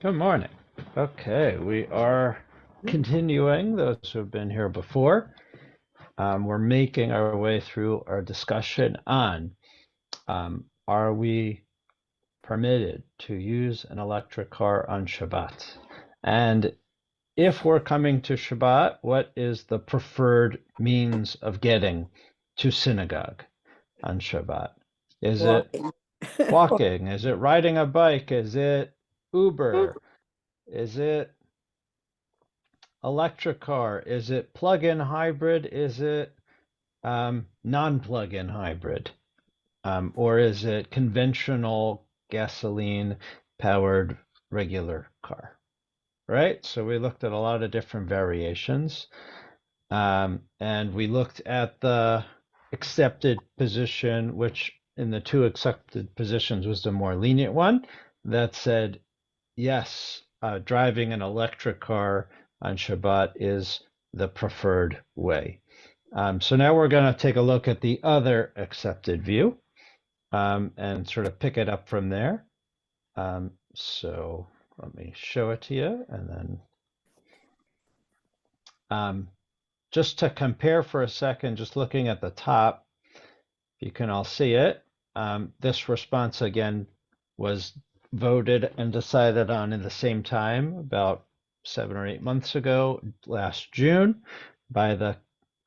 Good morning. Okay, we are continuing, those who have been here before. We're making our way through our discussion on are we permitted to use an electric car on Shabbat? And if we're coming to Shabbat, what is the preferred means of getting to synagogue on Shabbat? Is it Walking. walking? Is it riding a bike? Is it Uber? Is it electric car? Is it plug-in hybrid? Is it non-plug-in hybrid? Or is it conventional gasoline powered regular car? Right? So we looked at a lot of different variations. And we looked at the accepted position, which in the two accepted positions was the more lenient one that said, yes, driving an electric car on Shabbat is the preferred way. So now we're going to take a look at the other accepted view and sort of pick it up from there. So let me show it to you, and then just to compare for a second, just looking at the top, you can all see it. This response again was voted and decided on in the same time, about 7 or 8 months ago, last June, by the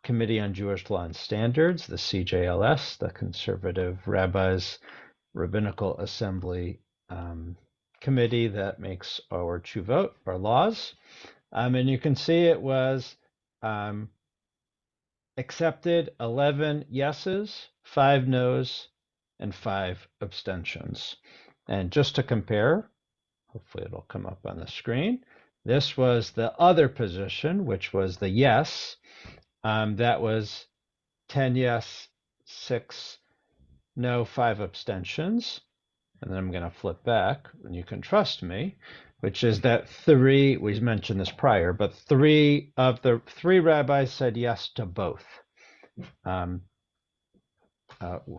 Committee on Jewish Law and Standards, the CJLS, the Conservative Rabbis Rabbinical Assembly committee that makes our tshuvot, our laws. And you can see it was accepted 11 yeses, 5 nos, and 5 abstentions. And just to compare, hopefully it'll come up on the screen. This was the other position, which was the yes. That was 10 yes, 6 no, 5 abstentions. And then I'm going to flip back, and you can trust me, which is that we mentioned this prior, but 3 of the 3 rabbis said yes to both,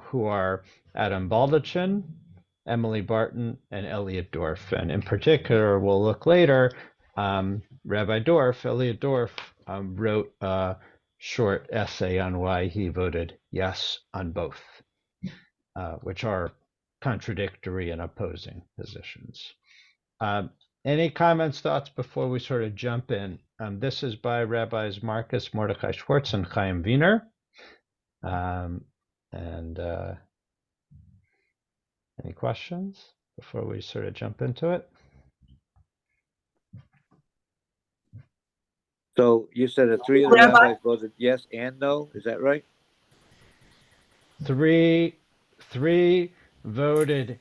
who are Adam Baldachin, Emily Barton, and Elliot Dorff. And in particular, we'll look later, Rabbi Dorff, Elliot Dorff, wrote a short essay on why he voted yes on both, which are contradictory and opposing positions. Any comments, thoughts before we sort of jump in? This is by Rabbis Marcus Mordechai Schwartz and Chaim Wiener. And any questions before we sort of jump into it? So you said that 3 of the Rabbi, rabbis voted yes and no. Is that right? Three voted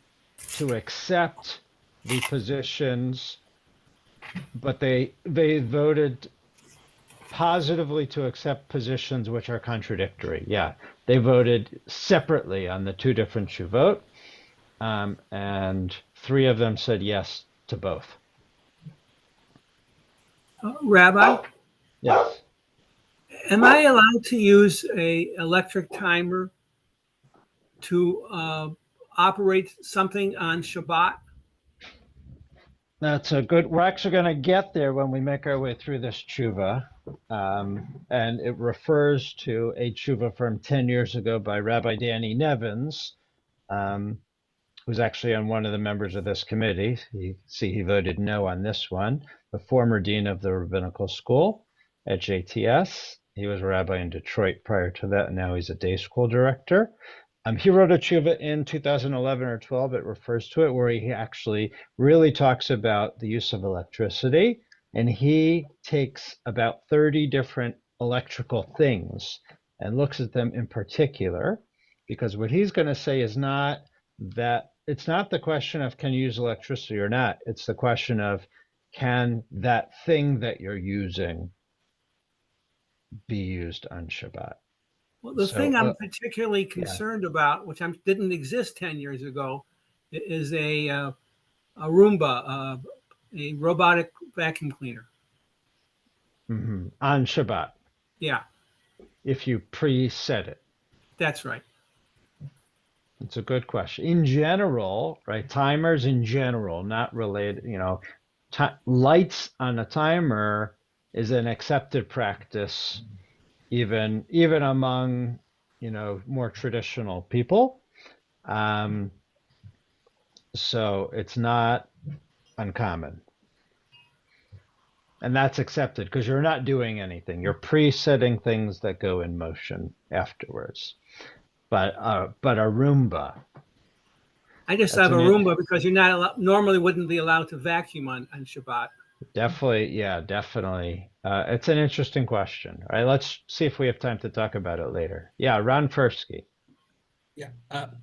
to accept the positions, but they voted positively to accept positions which are contradictory. Yeah, they voted separately on the 2 different tshuvot, and 3 of them said yes to both. Rabbi, Yes. am I allowed to use a electric timer to operate something on Shabbat? That's a good. We're actually going to get there when we make our way through this tshuva, and it refers to a tshuva from 10 years ago by Rabbi Danny Nevins, who's actually on one of the members of this committee. He voted no on this one. The former dean of the rabbinical school at JTS. He was a rabbi in Detroit prior to that, and now he's a day school director. He wrote a tshuva in 2011 or 12. It refers to it, where he actually really talks about the use of electricity, and he takes about 30 different electrical things and looks at them in particular, because what he's going to say is not that it's not the question of can you use electricity or not. It's the question of can that thing that you're using be used on Shabbat. Well, the So thing I'm particularly yeah. concerned about, which didn't exist 10 years ago, is a Roomba, a robotic vacuum cleaner. On Shabbat, Yeah, if you preset it. that's right. It's a good question. In general, right? Timers in general, not related, lights on a timer is an accepted practice, even among more traditional people. Um, so it's not uncommon. And that's accepted because you're not doing anything. You're pre-setting things that go in motion afterwards. But a Roomba, I just that's have a an Roomba because you're not normally wouldn't be allowed to vacuum on Shabbat. definitely, yeah, definitely. It's an interesting question. All right, let's see if we have time to talk about it later. Yeah, Ron Fursky. Yeah.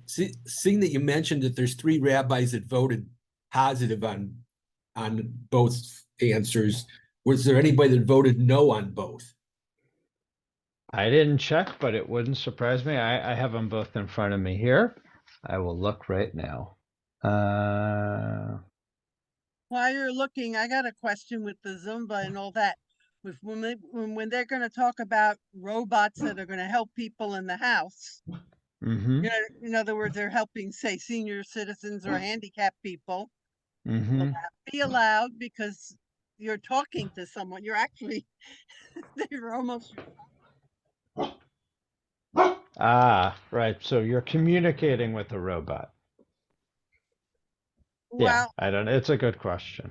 Seeing that you mentioned that there's 3 rabbis that voted positive on both answers, was there anybody that voted no on both? I didn't check, but it wouldn't surprise me. I have them both in front of me here. I will look right now. While you're looking, I got a question with the Zumba and all that. With when they're going to talk about robots that are going to help people in the house, Mm-hmm. in other words, they're helping, say, senior citizens or handicapped people. Will Mm-hmm. that be allowed because you're talking to someone? You're actually, they're almost. Ah, right. So you're communicating with a robot. Yeah, Well, I don't. It's a good question.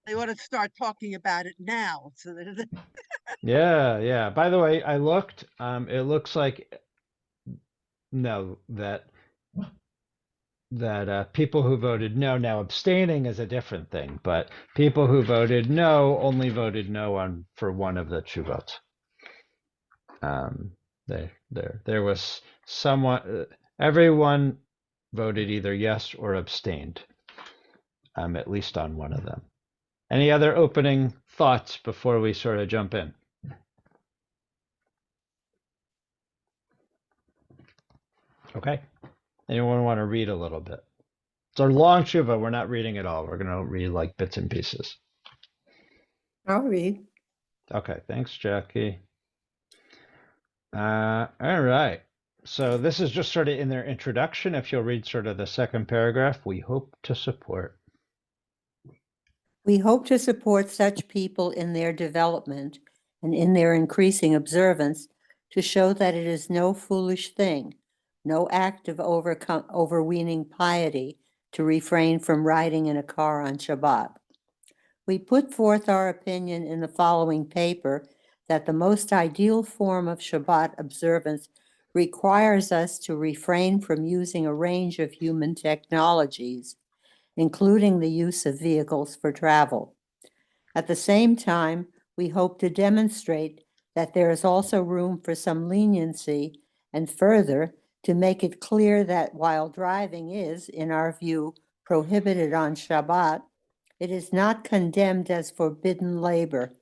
they ought to start talking about it now, so that Yeah, yeah. By the way, I looked. It looks like no, that people who voted no, now abstaining is a different thing, but people who voted no only voted no on for one of the tshuvot. There was someone. Everyone voted either yes or abstained. At least on one of them. Any other opening thoughts before we sort of jump in? Okay. Anyone want to read a little bit? It's our long tshuva. We're not reading it all. We're going to read like bits and pieces. I'll read. Okay. Thanks, Jackie. All right. So this is just sort of in their introduction. If you'll read sort of the second paragraph, we hope to support. We hope to support such people in their development and in their increasing observance to show that it is no foolish thing, no act of overweening piety to refrain from riding in a car on Shabbat. We put forth our opinion in the following paper that the most ideal form of Shabbat observance requires us to refrain from using a range of human technologies, including the use of vehicles for travel. At the same time, we hope to demonstrate that there is also room for some leniency, and further, to make it clear that while driving is, in our view, prohibited on Shabbat, it is not condemned as forbidden labor.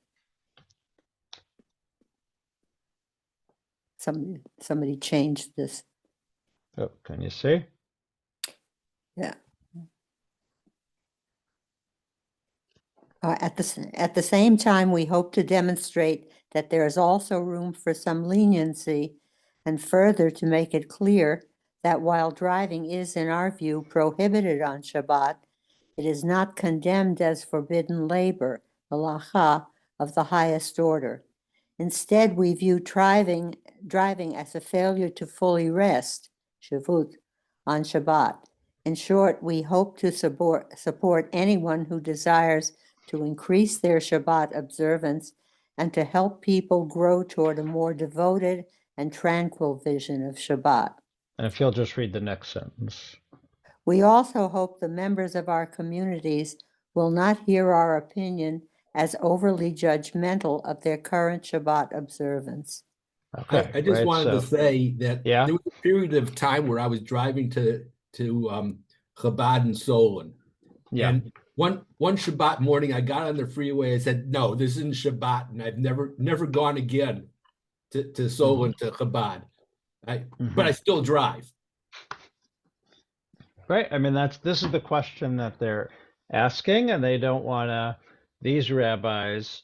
Somebody changed this. Oh, can you see? Yeah. At the same time, we hope to demonstrate that there is also room for some leniency, and further to make it clear that while driving is, in our view, prohibited on Shabbat, it is not condemned as forbidden labor, malacha, of the highest order. Instead, we view driving as a failure to fully rest, shavut, on Shabbat. In short, we hope to support anyone who desires to increase their Shabbat observance and to help people grow toward a more devoted and tranquil vision of Shabbat. And if you'll just read the next sentence. We also hope the members of our communities will not hear our opinion as overly judgmental of their current Shabbat observance. Okay, I just right. wanted to say that Yeah. there was a period of time where I was driving to Chabad in Solon. Yeah. And one Shabbat morning, I got on the freeway. I said, "No, this isn't Shabbat," and I've never gone again to Solon to Chabad. But I still drive. Right. I mean, this is the question that they're asking, and they don't want to. These rabbis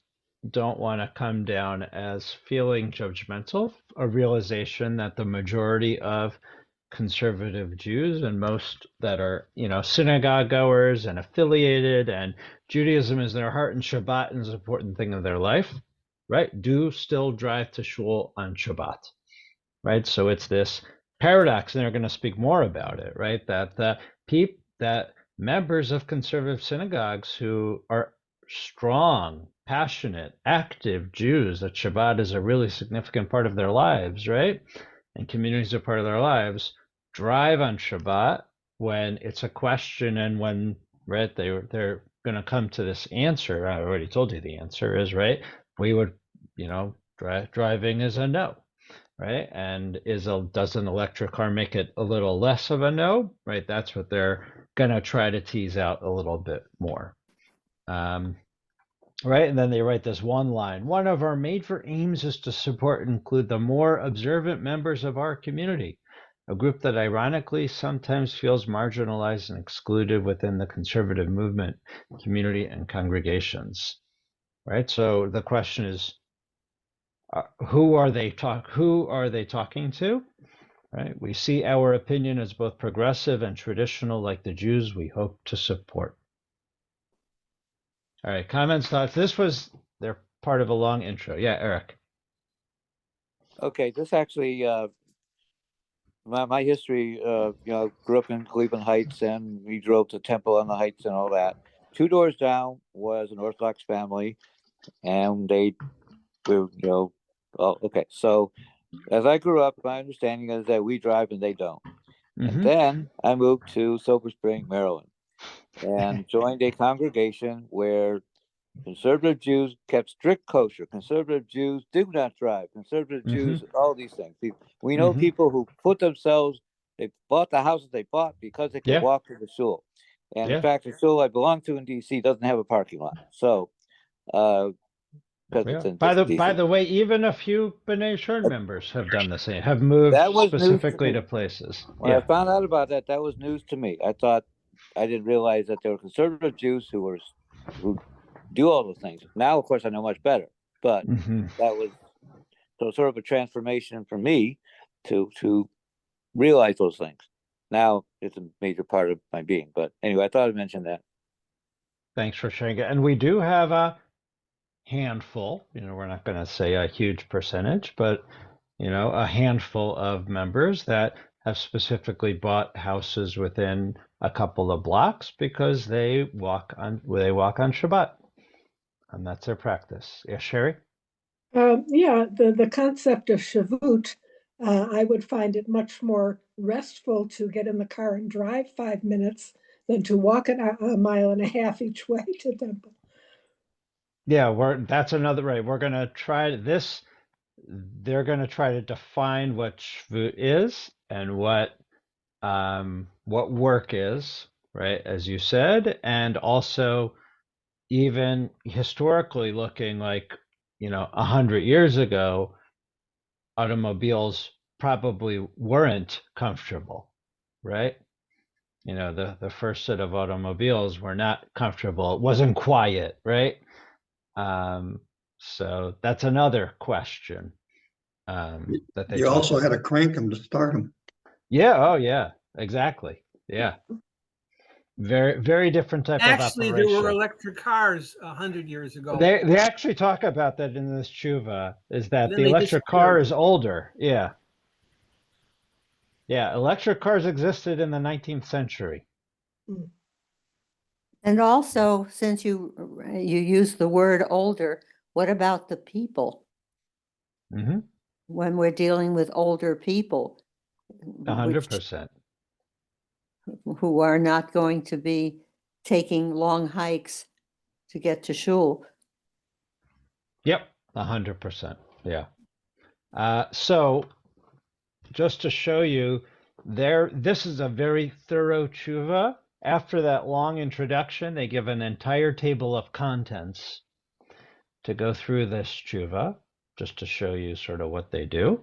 don't want to come down as feeling judgmental. A realization that the majority of conservative Jews and most that are, synagogue goers and affiliated, and Judaism is their heart and Shabbat is an important thing of their life, right? Do still drive to shul on Shabbat, right? So it's this paradox, and they're going to speak more about it, right? That that members of conservative synagogues who are strong, passionate, active Jews, that Shabbat is a really significant part of their lives, right? And communities are part of their lives, drive on Shabbat when it's a question, and when, right, they're going to come to this answer. I already told you the answer is, right, we would, driving is a no, right? And does an electric car make it a little less of a no, right? That's what they're going to try to tease out a little bit more. Right, and then they write this one line. One of our major aims is to support and include the more observant members of our community, a group that ironically sometimes feels marginalized and excluded within the conservative movement, community, and congregations. Right, so the question is, who are they talking to? Right, we see our opinion as both progressive and traditional, like the Jews we hope to support. All right, comments, thoughts. This was their part of a long intro. Yeah, Eric. Okay, this actually, my history, grew up in Cleveland Heights, and we drove to Temple on the Heights and all that. 2 doors down was an Orthodox family, and they were, okay. So as I grew up, my understanding is that we drive and they don't. And then I moved to Silver Spring, Maryland, and joined a congregation where conservative Jews kept strict kosher. Conservative Jews do not drive. Conservative Jews, all these things. We know people who they bought the houses they bought because they could walk to the shul. And in fact, the shul I belong to in DC doesn't have a parking lot. So, because it's in By DC. the way, even a few B'nai Shern members have done the same, have moved specifically to places. When I found out about that, that was news to me. I didn't realize that there were conservative Jews who do all those things. Now, of course, I know much better, but that was sort of a transformation for me to realize those things. Now it's a major part of my being. But anyway, I thought I'd mention that. Thanks for sharing it. And we do have a handful, we're not going to say a huge percentage, but, a handful of members that have specifically bought houses within a couple of blocks because they walk on Shabbat. And that's their practice. Yeah, Sherry? The concept of Shavut, I would find it much more restful to get in the car and drive 5 minutes than to walk a mile and a half each way to Temple. Yeah, that's another, right. We're going to try this. They're going to try to define what Shvut is and what work is, right, as you said, and also even historically looking, like, 100 years ago, automobiles probably weren't comfortable, right? The first set of automobiles were not comfortable. It wasn't quiet, right? So that's another question. That they You also had to crank them to start them. Yeah. Oh, yeah. Exactly. Yeah. Very, very different type of operation. Actually, there were electric cars 100 years ago. They actually talk about that in this tshuva, is that the electric car is older. Yeah. Yeah. Electric cars existed in the 19th century. And also, since you use the word older, what about the people? When we're dealing with older people, 100%, who are not going to be taking long hikes to get to shul. Yep, 100%. Yeah. So just to show you, this is a very thorough tshuva. After that long introduction, they give an entire table of contents to go through this tshuva, just to show you sort of what they do.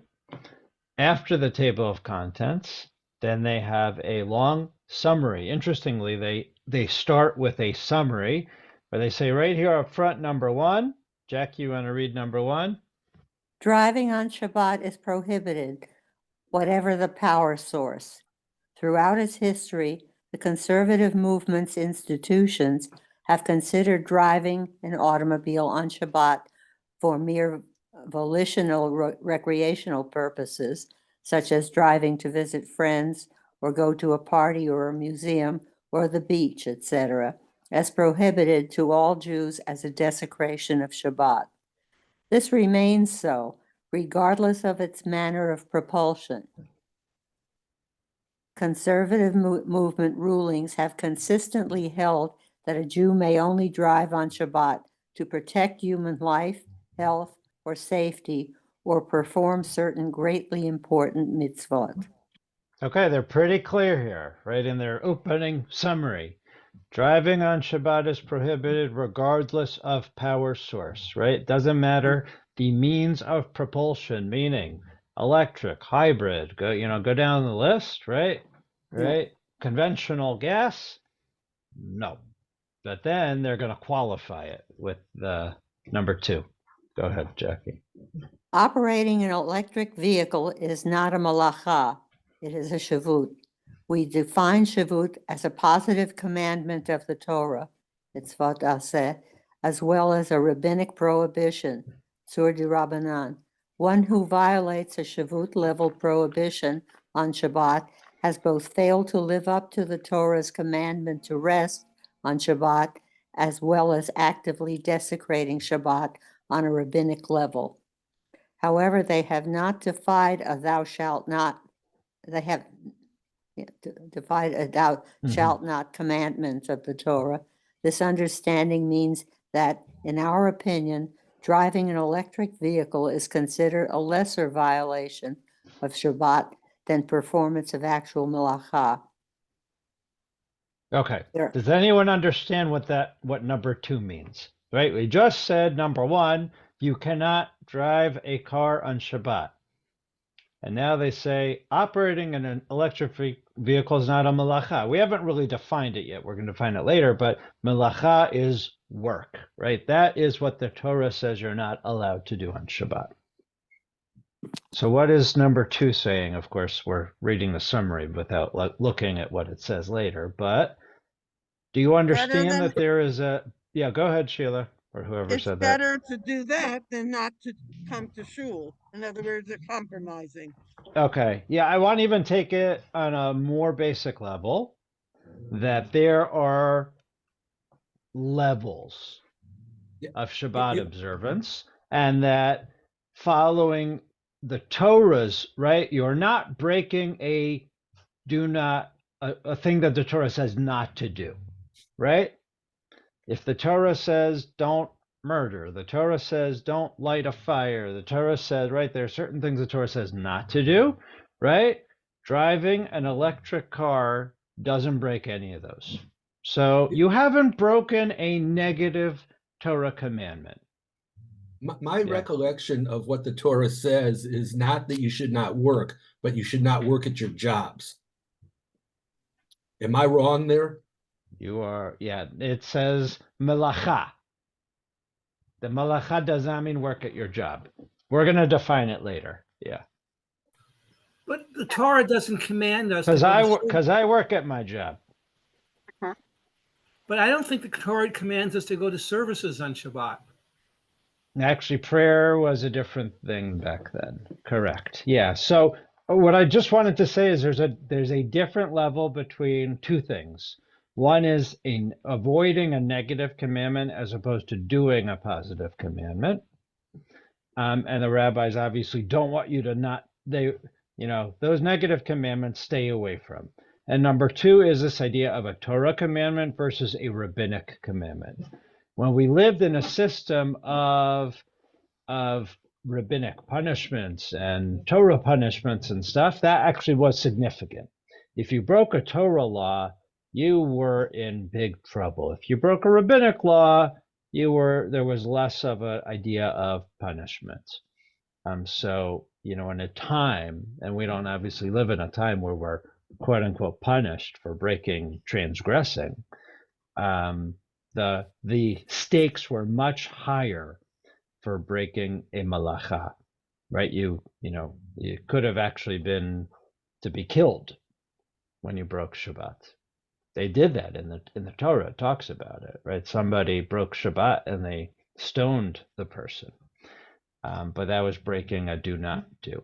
After the table of contents, then they have a long summary. Interestingly, they start with a summary where they say right here up front, number 1. Jack, you want to read number 1? Driving on Shabbat is prohibited. whatever the power source. Throughout its history, the conservative movement's institutions have considered driving an automobile on Shabbat for mere volitional recreational purposes, such as driving to visit friends or go to a party or a museum or the beach, etc., as prohibited to all Jews as a desecration of Shabbat. This remains so, regardless of its manner of propulsion. Conservative movement rulings have consistently held that a Jew may only drive on Shabbat to protect human life, health, or safety, or perform certain greatly important mitzvot. Okay, they're pretty clear here, right in their opening summary. Driving on Shabbat is prohibited regardless of power source, right? Doesn't matter the means of propulsion, meaning electric, hybrid, go down the list, right? Right? Conventional gas? No. But then they're going to qualify it with the number 2. Go ahead, Jackie. Operating an electric vehicle is not a malacha, it is a shavut. We define shavut as a positive commandment of the Torah, mitzvot aseh, as well as a rabbinic prohibition, tzur d'Rabbanan. One who violates a shavut-level prohibition on Shabbat has both failed to live up to the Torah's commandment to rest on Shabbat, as well as actively desecrating Shabbat on a rabbinic level. However, they have not defied a thou shalt not, they have defied a thou shalt not commandment of the Torah. This understanding means that, in our opinion, driving an electric vehicle is considered a lesser violation of Shabbat than performance of actual melacha. Okay. Does anyone understand what number 2 means? Right? We just said number 1, you cannot drive a car on Shabbat. And now they say operating an electric vehicle is not a melacha. We haven't really defined it yet. We're going to define it later, but melacha is work, right? That is what the Torah says you're not allowed to do on Shabbat. So what is number 2 saying? Of course, we're reading the summary without looking at what it says later, but do you understand that there is a, yeah, go ahead, Sheila, or whoever said that. It's better to do that than not to come to shul. In other words, they're compromising. Okay, yeah, I want to even take it on a more basic level, that there are levels of Shabbat observance, and that following the Torah's, right, you're not breaking a thing that the Torah says not to do, right? If the Torah says don't murder, the Torah says don't light a fire, the Torah says, right, there are certain things the Torah says not to do, right? Driving an electric car doesn't break any of those. So you haven't broken a negative Torah commandment. My recollection of what the Torah says is not that you should not work, but you should not work at your jobs. Am I wrong there? You are, yeah, it says melacha. The melacha does not mean work at your job. We're going to define it later. Yeah. But the Torah doesn't command us. Because I work at my job. But I don't think the Torah commands us to go to services on Shabbat. Actually, prayer was a different thing back then. Correct. Yeah. So what I just wanted to say is there's a different level between 2 things. One is in avoiding a negative commandment as opposed to doing a positive commandment. And the rabbis obviously don't want you to those negative commandments stay away from. And number 2 is this idea of a Torah commandment versus a rabbinic commandment. When we lived in a system of rabbinic punishments and Torah punishments and stuff, that actually was significant. If you broke a Torah law, you were in big trouble. If you broke a rabbinic law, there was less of an idea of punishment. So, in a time, and we don't obviously live in a time where we're quote unquote punished for transgressing, the stakes were much higher for breaking a malacha. right? You know, you could have actually been to be killed when you broke Shabbat. They did that in the Torah. It talks about it, right? Somebody broke Shabbat and they stoned the person, but that was breaking a do not do.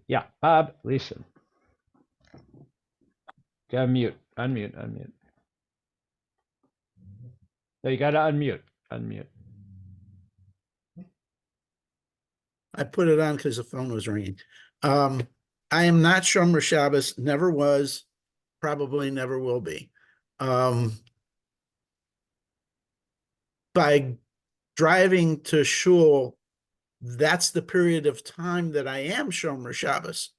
Yeah, Bob, Lisa, gotta unmute. No, you gotta unmute. I put it on because the phone was ringing. I am not Shomer Shabbos, never was, probably never will be. By driving to shul, that's the period of time that I am Shomer Shabbos.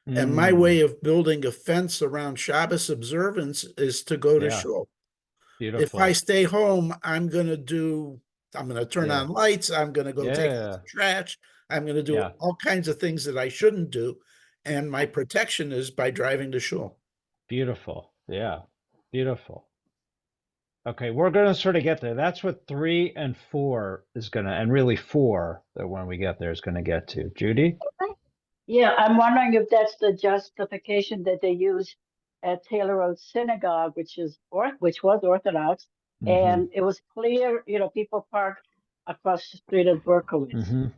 And my way of building a fence around Shabbos observance is to go to Yeah. shul. Beautiful. If I stay home, I'm going to turn Yeah. on lights. I'm going to go take out Yeah. the trash. I'm going to do Yeah. all kinds of things that I shouldn't do. And my protection is by driving to shul. Beautiful. Yeah. Beautiful. Okay, we're going to sort of get there. That's what 3 and 4 is going to, and really 4, that when we get there, is going to get to. Judy? Yeah, I'm wondering if that's the justification that they use at Taylor Road Synagogue, which was Orthodox, and it was clear, people parked across the street at Berkowitz.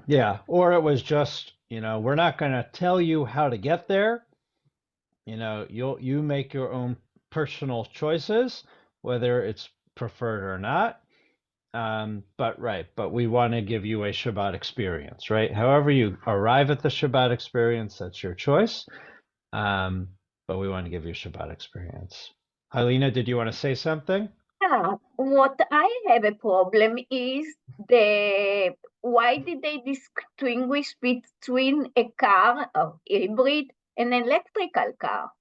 Yeah, or it was just, we're not going to tell you how to get there. You make your own personal choices, whether it's preferred or not. But we want to give you a Shabbat experience, right? However you arrive at the Shabbat experience, that's your choice. But we want to give you a Shabbat experience. Helena, did you want to say something? What I have a problem is why did they distinguish between a car, or hybrid, and an electrical car?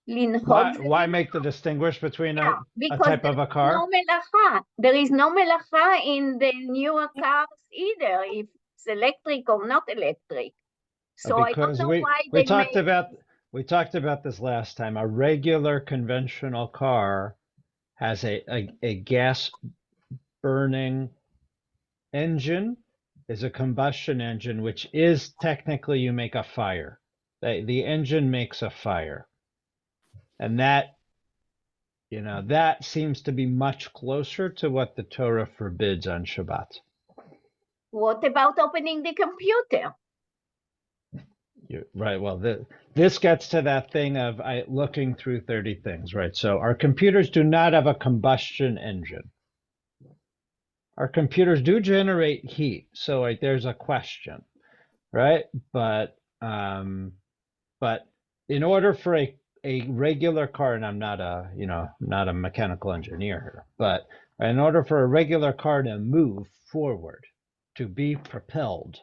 Why make the distinguish between a type of a car? No melacha. There is no melacha in the newer cars either, if it's electric or not electric. So I don't know why we talked about this last time. A regular conventional car has a gas burning engine, is a combustion engine, which is technically you make a fire. The engine makes a fire. And that seems to be much closer to what the Torah forbids on Shabbat. What about opening the computer? Right. Well, this gets to that thing of looking through 30 things, right? So our computers do not have a combustion engine. Our computers do generate heat, so there's a question, right? But in order for a regular car, and I'm not a mechanical engineer here, but in order for a regular car to move forward, to be propelled,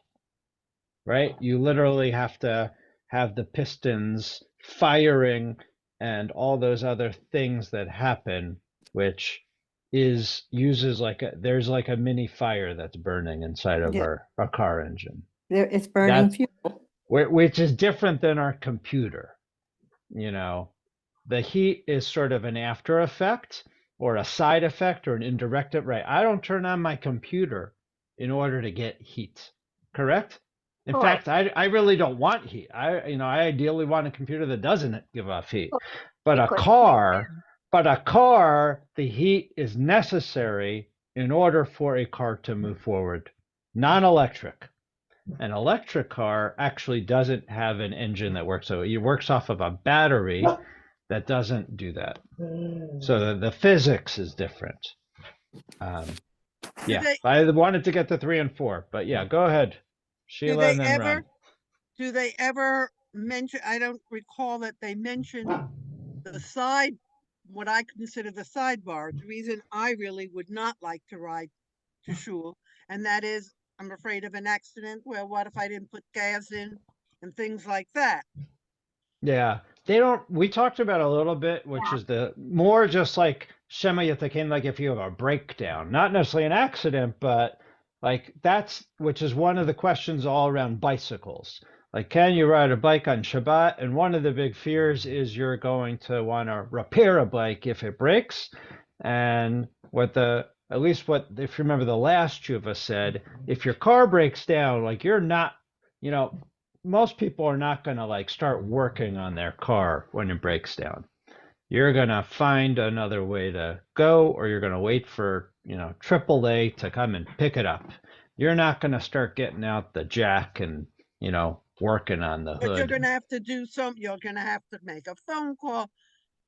right? You literally have to have the pistons firing and all those other things that happen, which uses there's like a mini fire that's burning inside of our car engine. It's burning fuel. Which is different than our computer. The heat is sort of an after effect or a side effect or an indirect, right? I don't turn on my computer in order to get heat, correct? In fact, I really don't want heat. I ideally want a computer that doesn't give off heat. But a car, the heat is necessary in order for a car to move forward. Non-electric. An electric car actually doesn't have an engine that works. So it works off of a battery that doesn't do that. So the physics is different. I wanted to get to 3 and 4, but yeah, go ahead, Sheila, and then Ron. Do they ever mention, I don't recall that they mentioned what I consider the sidebar, the reason I really would not like to ride to shul, and that is I'm afraid of an accident. Well, what if I didn't put gas in and things like that? Yeah, we talked about a little bit, which is the more just like Shema Yatakin, like if you have a breakdown, not necessarily an accident, but like which is one of the questions all around bicycles. Like, can you ride a bike on Shabbat? And one of the big fears is you're going to want to repair a bike if it breaks. And what the at least what, if you remember the last tshuva said, if your car breaks down, like you're not, you know, most people are not going to like start working on their car when it breaks down. You're going to find another way to go, or you're going to wait for, you know, AAA to come and pick it up. You're not going to start getting out the jack and, you know, working on the But you're hood. gonna have to do you're gonna have to make a phone call.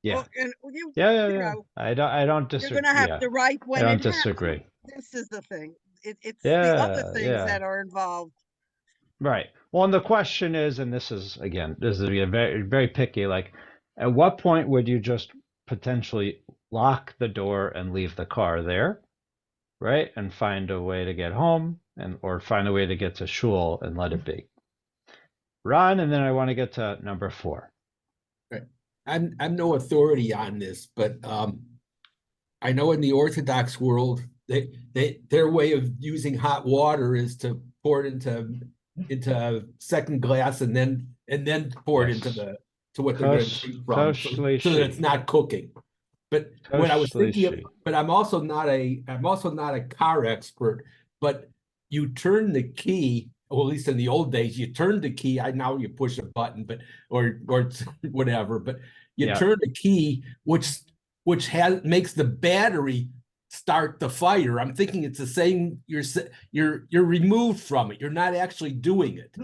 Yeah. And You know, know, I don't you're disagree. gonna have Yeah. to write I when don't it happens. disagree. This is the thing. It's the other Yeah, things yeah. that are involved. Right. Well, and the question is, and this is again, this is very, very picky, like at what point would you just potentially lock the door and leave the car there, right? And find a way to get home or find a way to get to shul and let it be. Ron, and then I want to get to number 4. Right. I'm no authority on this, but I know in the Orthodox world, their way of using hot water is to pour it into a second glass and then pour it into to what they're going to drink from, so that it's not cooking. But what I was thinking of, but I'm also not a car expert, but you turn the key, well, at least in the old days, you turn the key. Now you push a button, but or whatever, but you turn the key, which makes the battery start the fire. I'm thinking it's the same. You're removed from it. You're not actually doing it.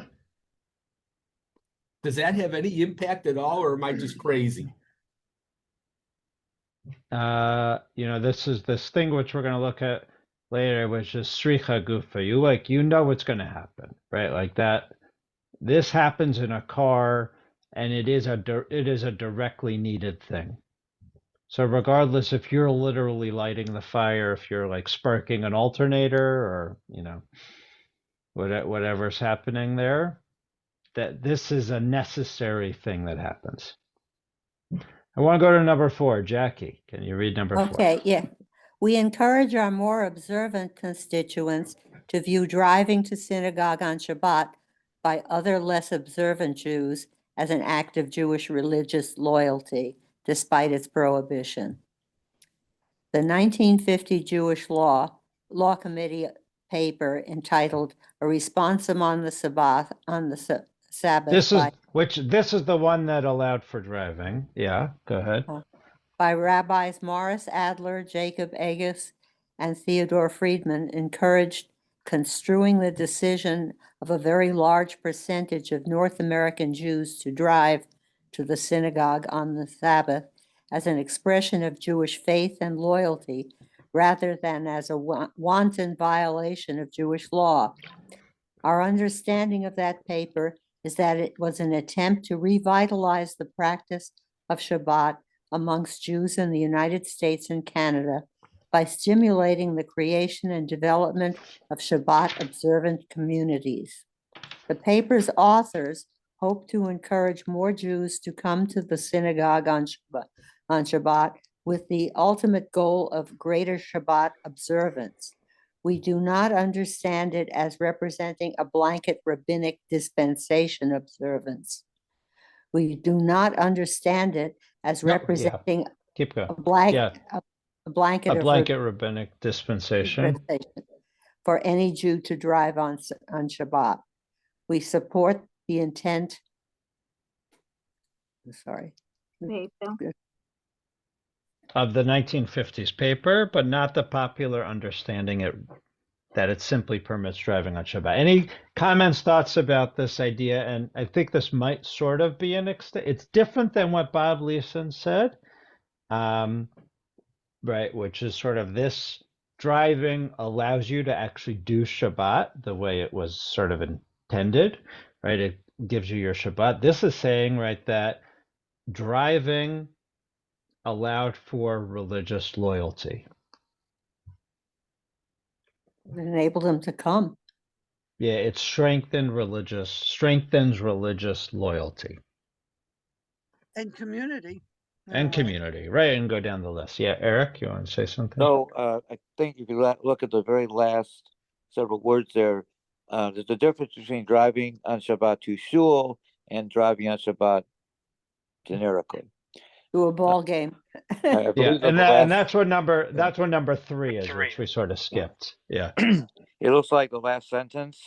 Does that have any impact at all, or am I just crazy? You know, this thing which we're going to look at later, which is sricha gufa. You know what's going to happen, right? Like that. This happens in a car, and it is a directly needed thing. So regardless if you're literally lighting the fire, if you're like sparking an alternator, or you know, whatever's happening there, that this is a necessary thing that happens. I want to go to number 4. Jackie, can you read number 4? Okay, yeah. We encourage our more observant constituents to view driving to synagogue on Shabbat by other less observant Jews as an act of Jewish religious loyalty, despite its prohibition. The 1950 Jewish Law Committee paper entitled "A Responsum on the Sabbath" Sabbath this is the one that allowed for driving. Yeah, go ahead. By Rabbis Morris Adler, Jacob Agus, and Theodore Friedman encouraged construing the decision of a very large percentage of North American Jews to drive to the synagogue on the Sabbath as an expression of Jewish faith and loyalty, rather than as a wanton violation of Jewish law. Our understanding of that paper is that it was an attempt to revitalize the practice of Shabbat amongst Jews in the United States and Canada by stimulating the creation and development of Shabbat observant communities. The paper's authors hope to encourage more Jews to come to the synagogue on Shabbat with the ultimate goal of greater Shabbat observance. We do not understand it as representing a blanket rabbinic dispensation observance. We do not understand it as representing a blanket rabbinic dispensation for any Jew to drive on Shabbat. We support the intent. Of the 1950s paper, but not the popular understanding that it simply permits driving on Shabbat. Any comments, thoughts about this idea? And I think this might sort of be it's different than what Bob Leeson said, right? Which is sort of this driving allows you to actually do Shabbat the way it was sort of intended, right? It gives you your Shabbat. This is saying, right, that driving allowed for religious loyalty. It enabled them to come. Yeah, it strengthens religious loyalty. And community. And community, right? And go down the list. Yeah, Eric, you want to say something? No, I think if you look at the very last several words there, there's a difference between driving on Shabbat to shul and driving on Shabbat generically. to a ball game. I Yeah, believe in and the and last. that's what number 3 is, which we sort of skipped. Yeah. It looks like the last sentence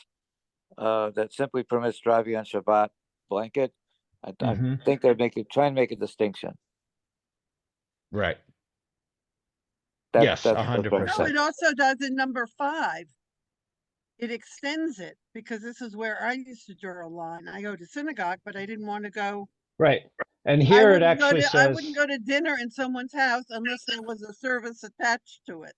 that simply permits driving on Shabbat blanket. I Hmm. think they're trying to make a distinction. Right. That's Yes, that's what I'm trying to No, 100%. say. it also does in number 5. It extends it because this is where I used to draw a line. I go to synagogue, but I didn't want to go. Right. And I here it wouldn't go actually to I wouldn't says, go to dinner in someone's house unless there was a service attached to it.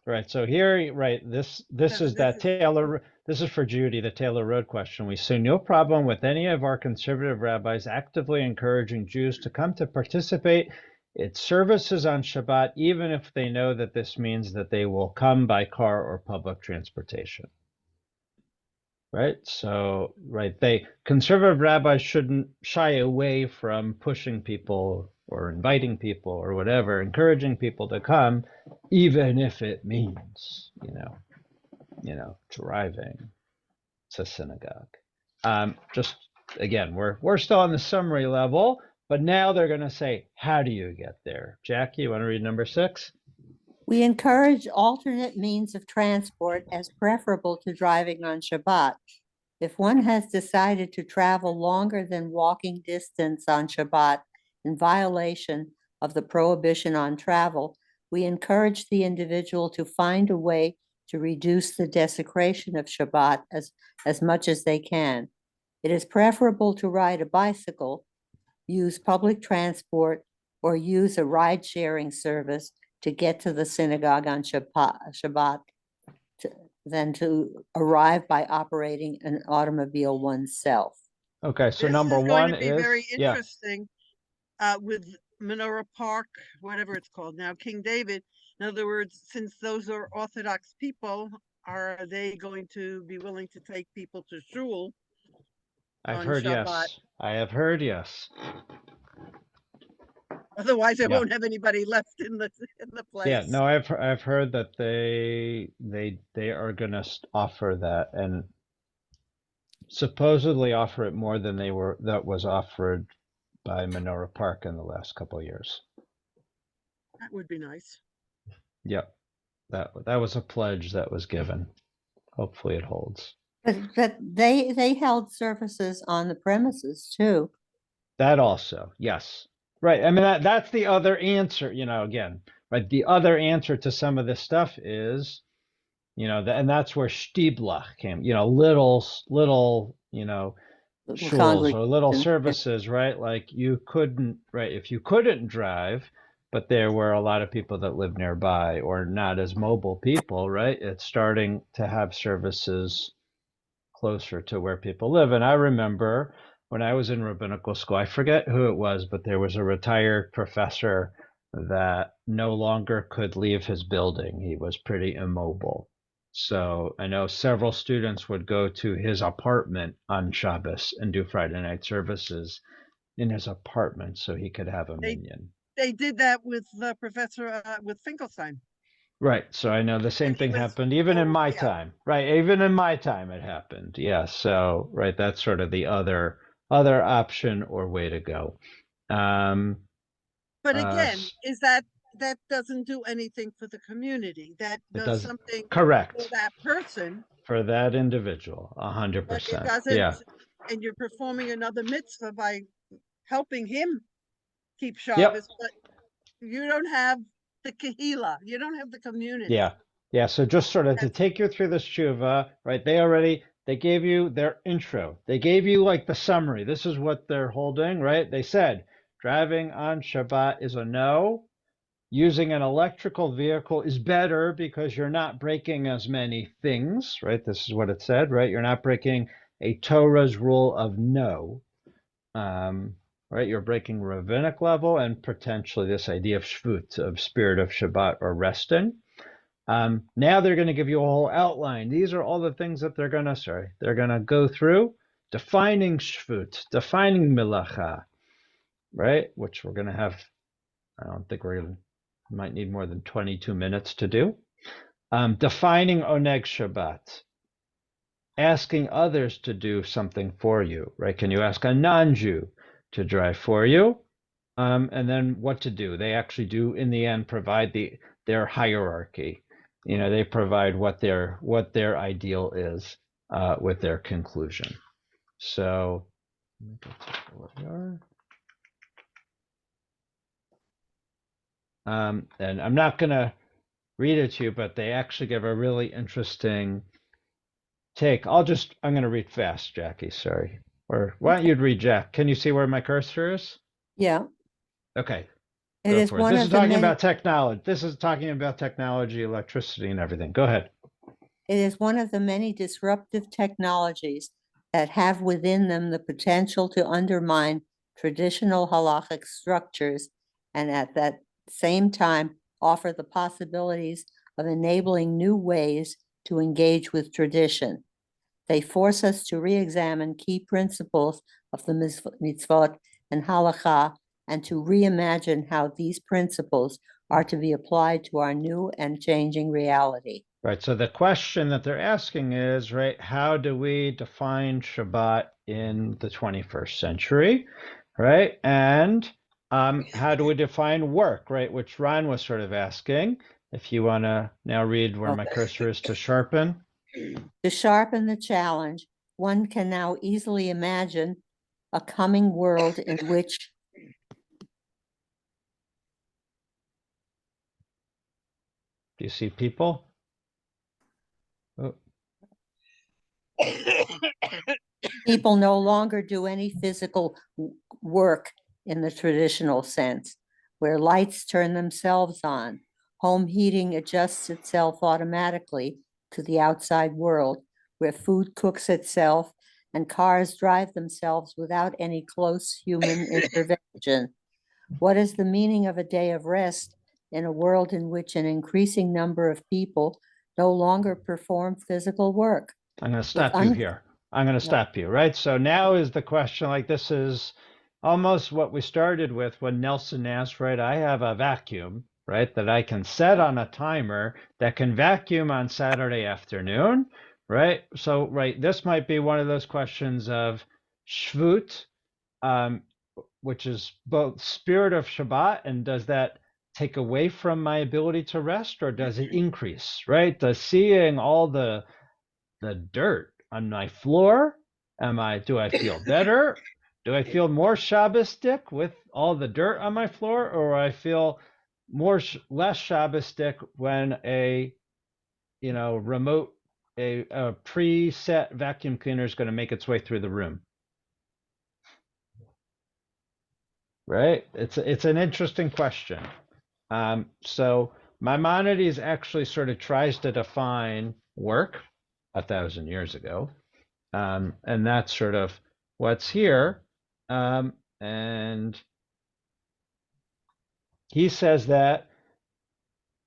right. So here, right, this Because is this that is Taylor, this is for Judy, the Taylor Road question. We see no problem with any of our conservative rabbis actively encouraging Jews to come to participate in services on Shabbat, even if they know that this means that they will come by car or public transportation. Right? So, right, conservative rabbis shouldn't shy away from pushing people or inviting people or whatever, encouraging people to come, even if it means, driving to synagogue. Just again, we're still on the summary level, but now they're going to say, how do you get there? Jackie, you want to read number 6? We encourage alternate means of transport as preferable to driving on Shabbat. If one has decided to travel longer than walking distance on Shabbat in violation of the prohibition on travel, we encourage the individual to find a way to reduce the desecration of Shabbat as much as they can. It is preferable to ride a bicycle, use public transport, or use a ride-sharing service to get to the synagogue on Shabbat than to arrive by operating an automobile oneself. Okay, so this number is going 1 to be is, very yeah. interesting with Menorah Park, whatever it's called now, King David. In other words, since those are Orthodox people, are they going to be willing to take people to shul I've on heard Shabbat? yes. I have heard yes. Otherwise, I Yeah. won't have anybody left in the Yeah, place. no, I've heard that they are gonna offer that and supposedly offer it more than that was offered by Menorah Park in the last couple of years. That would be nice. Yep, that was a pledge that was given. Hopefully it holds. But they held services on the premises too. That also, yes. Right. I mean that's the other answer, again, right? The other answer to some of this stuff is, and that's where Stiblach came, little, Little shuls or little congregation. services, right? Like you couldn't, right? If you couldn't drive, but there were a lot of people that lived nearby or not as mobile people, right? It's starting to have services closer to where people live. And I remember when I was in rabbinical school, I forget who it was, but there was a retired professor that no longer could leave his building. He was pretty immobile. So I know several students would go to his apartment on Shabbos and do Friday night services in his apartment so he could have a minyan. They did that with Professor with Finkelstein. Right. So I know the same thing happened even in my time. Right. Even in my time it happened. Yeah. So right, that's sort of the other option or way to go. But again, is that doesn't do anything for the community. That does something correct for that person. For that individual, But it 100%. doesn't, Yeah. and you're performing another mitzvah by helping him keep Yep. Shabbos, but you don't have the kahila, you don't have the community. Yeah. Yeah. So just sort of to take you through this tshuva, right? They gave you their intro. They gave you like the summary. This is what they're holding, right? They said driving on Shabbat is a no. Using an electrical vehicle is better because you're not breaking as many things, right? This is what it said, right? You're not breaking a Torah's rule of no, right? You're breaking rabbinic level and potentially this idea of shvut, of spirit of Shabbat or resting. Now they're going to give you a whole outline. These are all the things that they're going to go through, defining shvut, defining milacha, right? Which we're going to have, I don't think might need more than 22 minutes to do. Defining oneg Shabbat, asking others to do something for you, right? Can you ask a non-Jew to drive for you? and then what to do. They actually do, in the end, provide their hierarchy. You know, they provide what their ideal is with their conclusion. So, let me go take a look here. And I'm not going to read it to you, but they actually give a really interesting take. I'm going to read fast, Jackie. Sorry. Or why don't you read, Jack? Can you see where my cursor is? Yeah. Okay. It Go is for it. one This of is the talking many. about technology. This is talking about technology, electricity, and everything. Go ahead. It is one of the many disruptive technologies that have within them the potential to undermine traditional halachic structures and at that same time offer the possibilities of enabling new ways to engage with tradition. They force us to re-examine key principles of the mitzvot and halakha and to reimagine how these principles are to be applied to our new and changing reality. Right. So the question that they're asking is, right, how do we define Shabbat in the 21st century, right? And how do we define work, right? Which Ron was sort of asking. If you want to now read where my cursor is to sharpen. To sharpen the challenge, one can now easily imagine a coming world in which Do you see people? Oh. people no longer do any physical work in the traditional sense, where lights turn themselves on, home heating adjusts itself automatically to the outside world, where food cooks itself and cars drive themselves without any close human intervention. What is the meaning of a day of rest in a world in which an increasing number of people no longer perform physical work? I'm going to stop you here. I'm going to stop you, right? So now is the question, like this is almost what we started with when Nelson asked, right? I have a vacuum, right, that I can set on a timer that can vacuum on Saturday afternoon, right? So, right, this might be one of those questions of Shvut, which is both spirit of Shabbat, and does that take away from my ability to rest, or does it increase, right? Does seeing all the dirt on my floor, do I feel better? Do I feel more Shabbos-stick with all the dirt on my floor, or I feel less Shabbos-stick when a remote a preset vacuum cleaner is going to make its way through the room? Right? It's an interesting question. So Maimonides actually sort of tries to define work 1,000 years ago. And that's sort of what's here. And he says that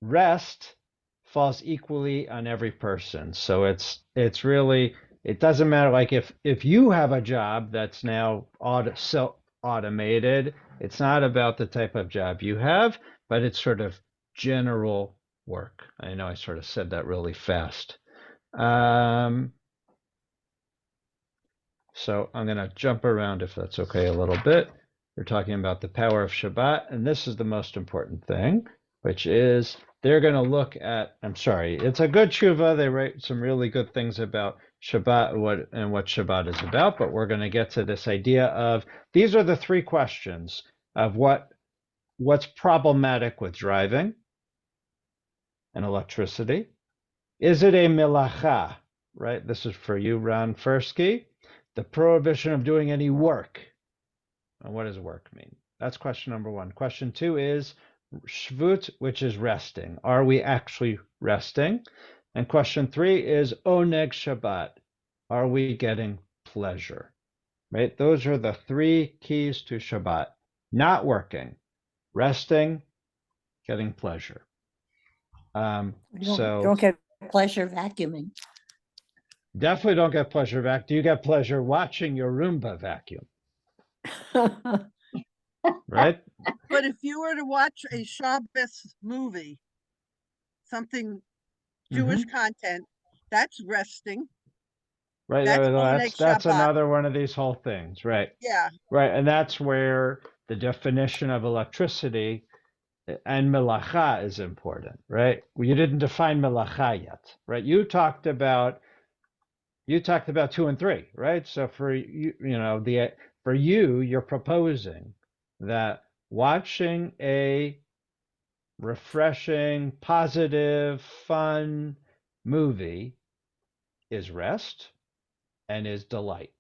rest falls equally on every person. So it's really, it doesn't matter, like if you have a job that's now automated, it's not about the type of job you have, but it's sort of general work. I know I sort of said that really fast. So I'm going to jump around, if that's okay, a little bit. We're talking about the power of Shabbat, and this is the most important thing, which is they're going to look at, I'm sorry, it's a good tshuva. They write some really good things about Shabbat and what Shabbat is about, but we're going to get to this idea of, these are the three questions of what's problematic with driving and electricity. Is it a milacha, right? This is for you, Ron Fursky. The prohibition of doing any work. And what does work mean? That's question number one. Question two is shvut, which is resting. Are we actually resting? And question three is oneg Shabbat. Are we getting pleasure? Right? Those are the three keys to Shabbat. Not working, resting, getting pleasure. You don't get pleasure vacuuming. Definitely don't get pleasure vacuum. Do you get pleasure watching your Roomba vacuum? Right? But if you were to watch a Shabbos movie, something Jewish content, that's resting. Right. That's That's Shabbat. another one of these whole things. Right. Yeah. Right. And that's where the definition of electricity and melacha is important, right? You didn't define melacha yet, right? You talked about 2 and 3, right? So for you, for you, you're proposing that watching a refreshing, positive, fun movie is rest and is delight,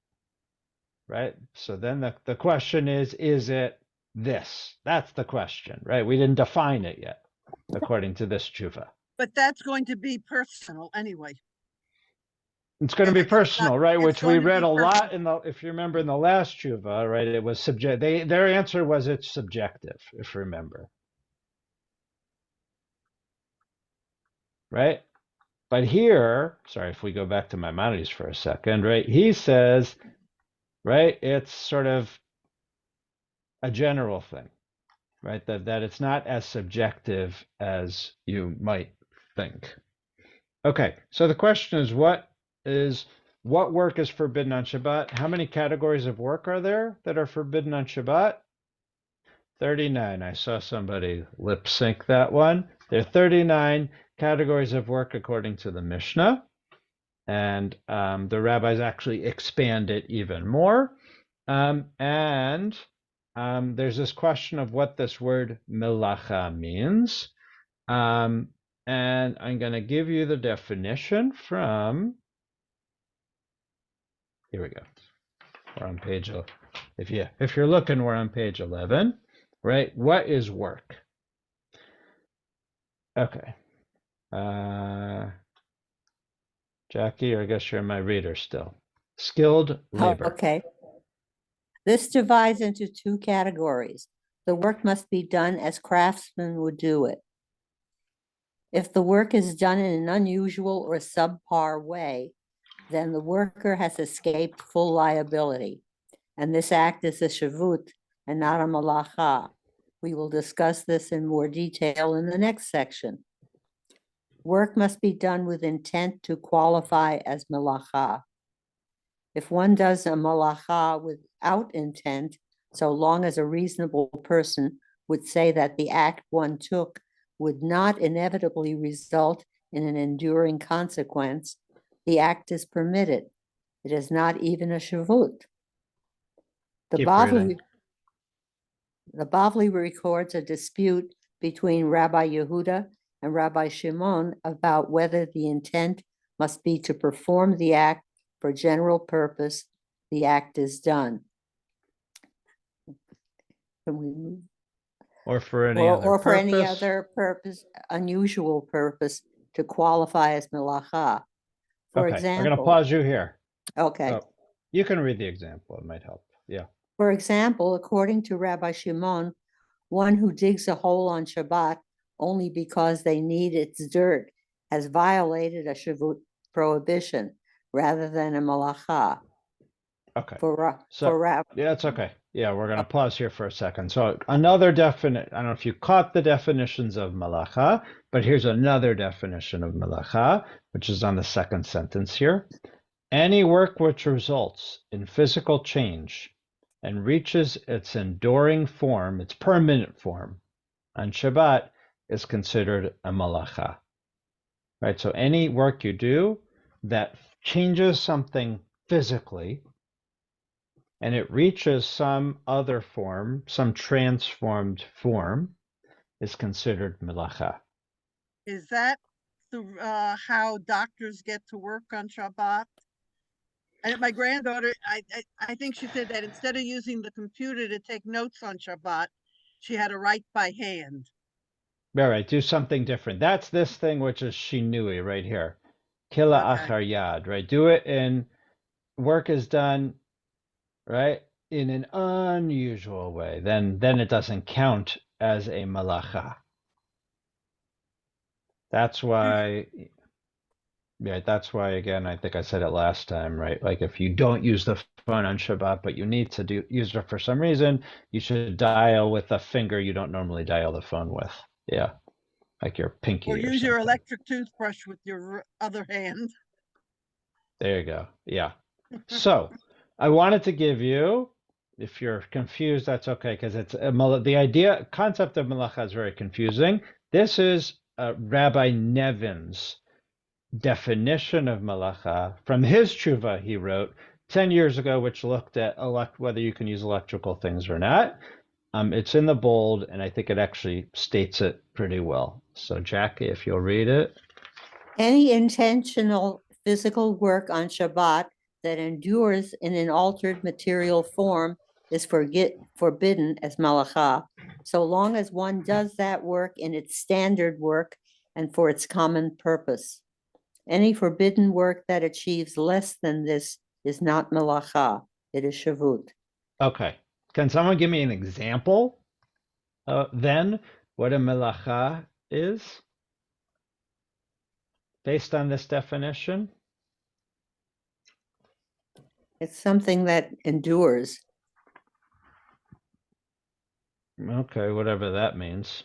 right? So then the question is it this? That's the question, right? We didn't define it yet, according to this tshuva. But that's going to be personal anyway. It's going to be personal, right? It's Which we going to read be a lot personal. if you remember in the last tshuva, right? It was their answer was it's subjective, if you remember. Right? But here, sorry, if we go back to Maimonides for a second, right? He says, right, it's sort of a general thing, right? That it's not as subjective as you might think. Okay, so the question is what work is forbidden on Shabbat? How many categories of work are there that are forbidden on Shabbat? 39. I saw somebody lip sync that one. There are 39 categories of work according to the Mishnah. And the rabbis actually expand it even more. And there's this question of what this word melacha means. And I'm going to give you the definition from, here we go. We're on page, if you're looking, we're on page 11, right? What is work? Okay. Jackie, I guess you're my reader still. Skilled labor. Okay. This divides into 2 categories. The work must be done as craftsmen would do it. If the work is done in an unusual or subpar way, then the worker has escaped full liability, and this act is a shavut and not a malacha. We will discuss this in more detail in the next section. Work must be done with intent to qualify as malacha. If one does a malacha without intent, so long as a reasonable person would say that the act one took would not inevitably result in an enduring consequence, the act is permitted. It is not even a shavut. The Bavli records a dispute between Rabbi Yehuda and Rabbi Shimon about whether the intent must be to perform the act for general purpose. The act is done. Can we move? Or for any other or for purpose. any other purpose, unusual purpose to qualify as melacha. For Okay, example, we're going to pause you here. Okay. Oh, you can read the example. It might help. Yeah. For example, according to Rabbi Shimon, one who digs a hole on Shabbat only because they need its dirt has violated a shavut prohibition rather than a malacha. Okay. Yeah, it's okay. Yeah, we're going to pause here for a second. So another definite, I don't know if you caught the definitions of malacha, but here's another definition of malacha, which is on the second sentence here. Any work which results in physical change and reaches its enduring form, its permanent form, on Shabbat is considered a malacha. Right? So any work you do that changes something physically and it reaches some other form, some transformed form, is considered melacha. Is that how doctors get to work on Shabbat? And my granddaughter, I think she said that instead of using the computer to take notes on Shabbat, she had to write by hand. All right, do something different. That's this thing which is shinui right here. Kila achar yad, right? Do it in, work is done, right, in an unusual way. Then it doesn't count as a malacha. That's why, yeah, that's why, again, I think I said it last time, right? Like if you don't use the phone on Shabbat, but you need to use it for some reason, you should dial with a finger you don't normally dial the phone with. Yeah, like your pinky. Or use your electric toothbrush with your other hand. There you go. Yeah. So I wanted to give you If you're confused, that's okay, because it's concept of malacha is very confusing. This is Rabbi Nevin's definition of malacha from his tshuva he wrote 10 years ago, which looked at whether you can use electrical things or not. It's in the bold, and I think it actually states it pretty well. So Jackie, if you'll read it. Any intentional physical work on Shabbat that endures in an altered material form is forbidden as malacha, so long as one does that work in its standard work and for its common purpose. Any forbidden work that achieves less than this is not malacha, it is shavut. Okay. Can someone give me an example then what a malacha is based on this definition? It's something that endures. Okay, whatever that means.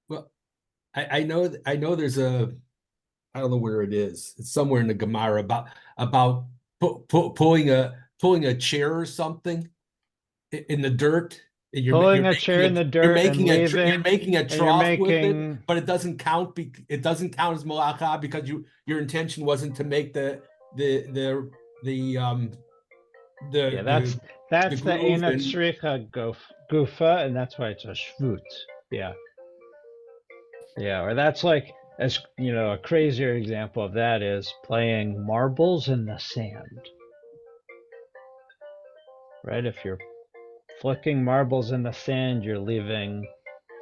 Well, I know there's I don't know where it is. It's somewhere in the Gemara about pulling a chair or something in the dirt. And Pulling a chair in the dirt and leaving. You're making a and you're trough with it, making. but it doesn't count. It doesn't count as malacha because your intention wasn't to make the Yeah, that's the groove Einat and- Sricha Gufa, and that's why it's a shvut. Yeah. Yeah, or that's like, as you know, a crazier example of that is playing marbles in the sand. Right? If you're flicking marbles in the sand, you're leaving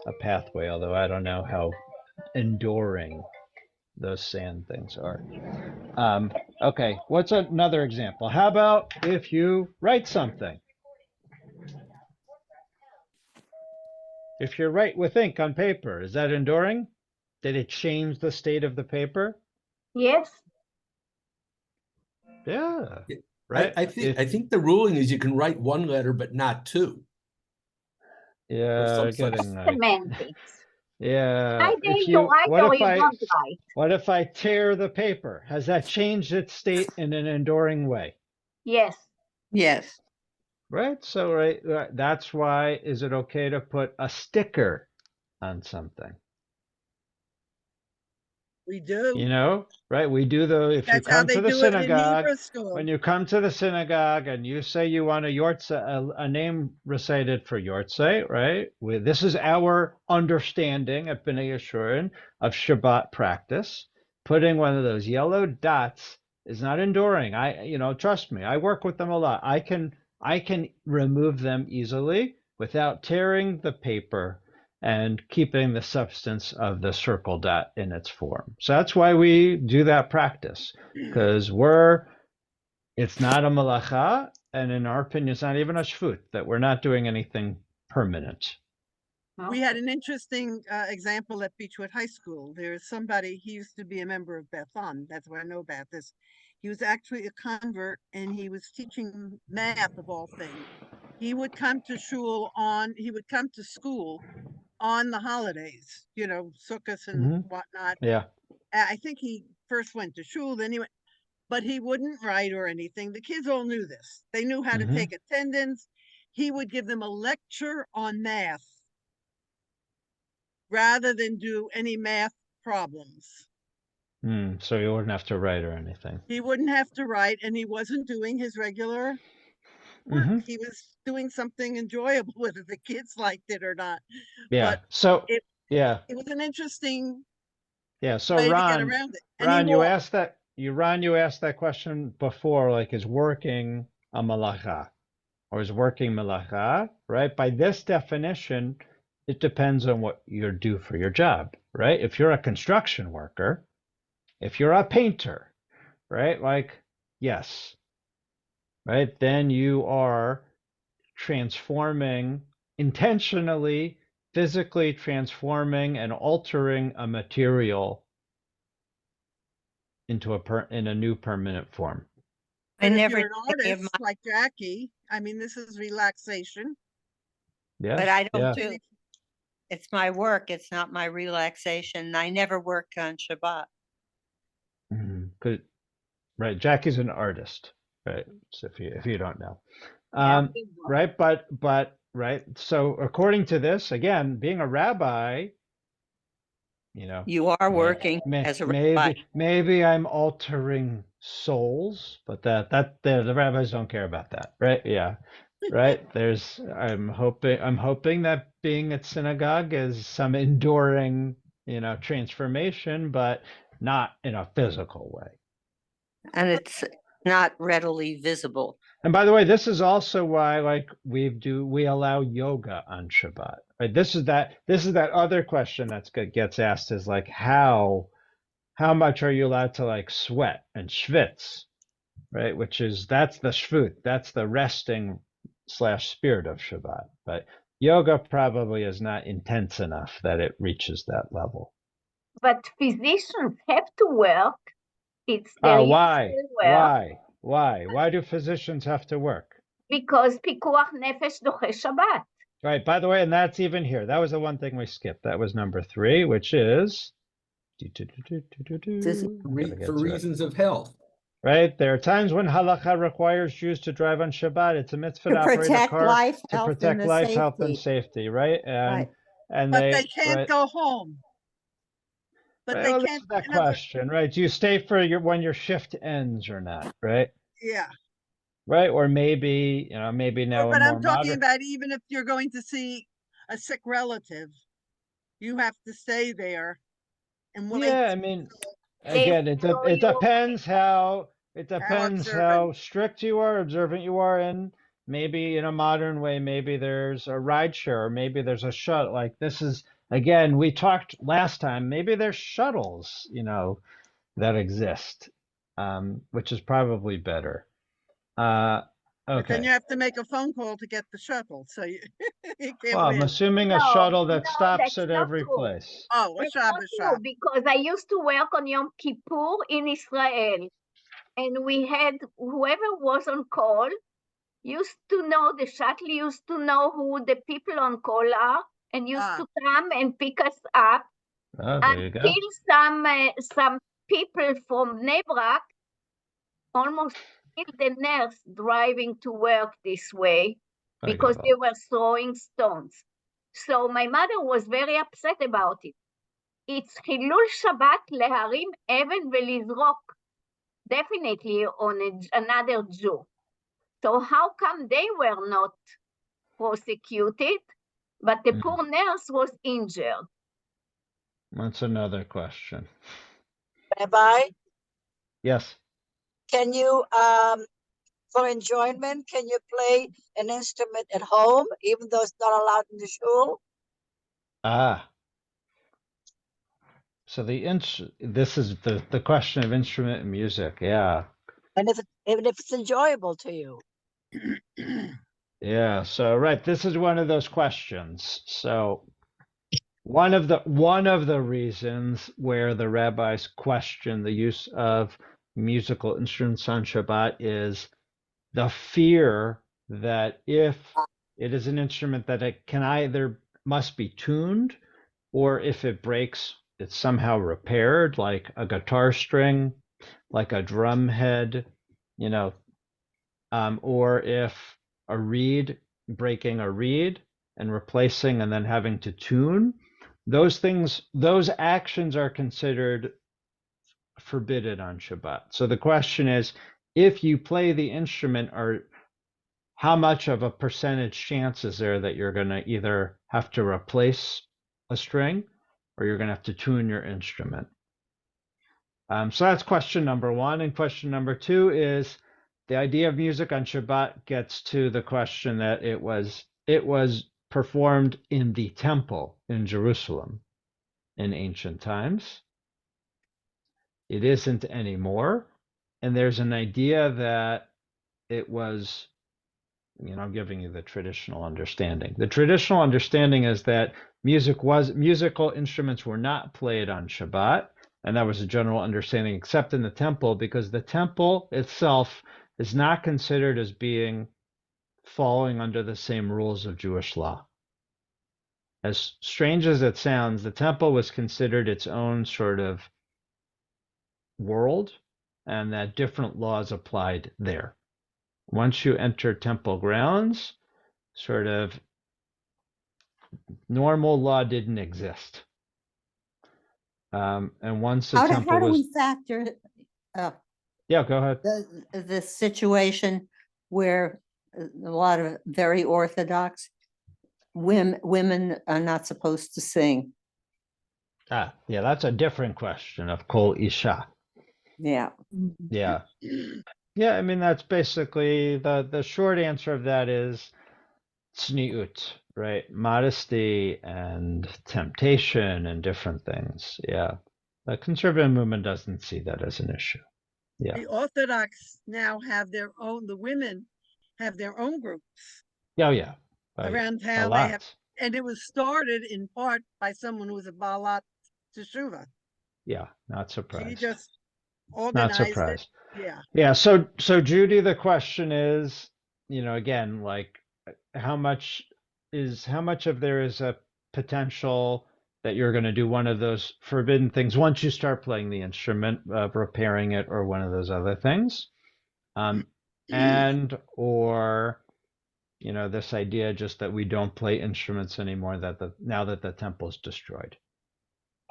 a pathway, although I don't know how enduring those sand things are. Okay, what's another example? How about if you write something? If you write with ink on paper, is that enduring? Did it change the state of the paper? Yes. Yeah. Right? I think the ruling is you can write one letter but not two. Yeah, getting Semantics. yeah. Either you write or you don't write. What if I tear the paper? Has that changed its state in an enduring way? Yes. Yes. Right. So right, that's why is it okay to put a sticker on something? We do. You know, right? We do if you That's how come they to the do it in synagogue, Hebrew school. when you come to the synagogue and you say you want a name recited for Yortzeit, right? This is our understanding at B'nai Yeshurun of Shabbat practice. Putting one of those yellow dots is not enduring. Trust me, I work with them a lot. I can remove them easily without tearing the paper and keeping the substance of the circle dot in its form. So that's why we do that practice, because it's not a malacha, and in our opinion, it's not even a shvut, that we're not doing anything permanent. We had an interesting example at Beechwood High School. There's somebody, he used to be a member of Beth Am. That's why I know about this. He was actually a convert, and he was teaching math of all things. He would come to school on the holidays, Sukkot and whatnot. Yeah. I think he first went to shul, then he went, but he wouldn't write or anything. The kids all knew this. They knew how to take attendance. He would give them a lecture on math rather than do any math problems. So you wouldn't have to write or anything. He wouldn't have to write, and he wasn't doing his regular work. He was doing something enjoyable, whether the kids liked it or not. Yeah. But so it was an interesting so way Ron, to get around it. And Ron, you asked that question before, like, is working a malacha or is working malacha, right? By this definition, it depends on what you do for your job, right? If you're a construction worker, if you're a painter, right? Like, yes, right? Then you are intentionally, physically transforming and altering a material into in a new permanent form. And if you're an artist like Jackie, this is relaxation. Yeah. But I don't do it. It's my work. It's not my relaxation. I never work on Shabbat. Right. Jackie's an artist. right? So if you don't know, Yeah. right? But right. So according to this, again, being a rabbi, you know, You are working as a rabbi. maybe I'm altering souls, but the rabbis don't care about that, right? Yeah, right. I'm hoping that being at synagogue is some enduring, transformation, but not in a physical way. And it's not readily visible. And by the way, this is also why, like, we allow yoga on Shabbat, right? This is that other question gets asked, is like, how much are you allowed to, like, sweat and schwitz, right? That's the shvut, that's the resting / spirit of Shabbat. But yoga probably is not intense enough that it reaches that level. But physicians have to work. It's their Why? usual work. Why do physicians have to work? Because pikuach nefesh doche Shabbat. Right. By the way, and that's even here. That was the one thing we skipped. That was number 3, which is For reasons of health. Right. There are times when halacha requires Jews to drive on Shabbat. It's a mitzvah to operate a car to protect life, health, and safety. Right. And but they can't go home. But right, they well, can't. This is that question, right? Do you stay for when your shift ends or not? Right. Yeah. Right. Or maybe now But a I'm more talking modern. about even if you're going to see a sick relative, you have to stay there and wait. Yeah, I mean, again, it depends how strict you are, observant you are, and maybe in a modern way, maybe there's a ride share, or maybe there's a shuttle. Like, this is, again, we talked last time, maybe there's shuttles, that exist, which is probably better. But then Okay. you have to make a phone call to get the shuttle, so you can't Well, I'm win. assuming a shuttle that No, stops that's at not every true. place. Oh, a That's not Shabbos true, shop. because I used to work on Yom Kippur in Israel, and we had whoever was on call used to know, the shuttle used to know who the people on call are, and used to come and pick us up. Oh, there you go. Until some people from Bnei Brak almost killed the nurse driving to work this way because they were throwing stones. So my mother was very upset about it. It's חילול שבת להרים אבן ולזרוק, definitely on another Jew. So how come they were not prosecuted, but the poor nurse was injured? That's another question. Rabbi, Yes. can you, for enjoyment, can you play an instrument at home, even though it's not allowed in the shul? So this is the question of instrument and music. Yeah. And even if it's enjoyable to you. Yeah. So, right. This is one of those questions. So one of the reasons where the rabbis question the use of musical instruments on Shabbat is the fear that if it is an instrument that it can either must be tuned, or if it breaks, it's somehow repaired, like a guitar string, like a drum head, or if breaking a reed and replacing and then having to tune, those actions are considered forbidden on Shabbat. So the question is, if you play the instrument, how much of a percentage chance is there that you're going to either have to replace a string or you're going to have to tune your instrument? So that's question number 1. And question number 2 is the idea of music on Shabbat gets to the question that it was performed in the temple in Jerusalem in ancient times. It isn't anymore. And there's an idea that it was, I'm giving you the traditional understanding. The traditional understanding is that musical instruments were not played on Shabbat, and that was a general understanding, except in the temple, because the temple itself is not considered as falling under the same rules of Jewish law. As strange as it sounds, the temple was considered its own sort of world, and that different laws applied there. once you enter temple grounds, sort of normal law didn't exist. And once the temple How do was, we factor yeah, go ahead. the situation where a lot of very Orthodox women are not supposed to sing? Yeah, that's a different question of Kol Isha. Yeah. Yeah. Yeah, I mean, that's basically the short answer of that is tzniut, right? Modesty and temptation and different things. Yeah. The conservative movement doesn't see that as an issue. Yeah. The Orthodox now have their own, the women have their own groups Oh, yeah. around A town. They have, lot. and it was started in part by someone who was a Baalat Teshuvah. Yeah, not She surprised. just Not organized it. surprised. Yeah. Yeah, so Judy, the question is, again, like how much of there is a potential that you're going to do one of those forbidden things once you start playing the instrument, repairing it, or one of those other things, and or this idea just that we don't play instruments anymore now that the temple's destroyed.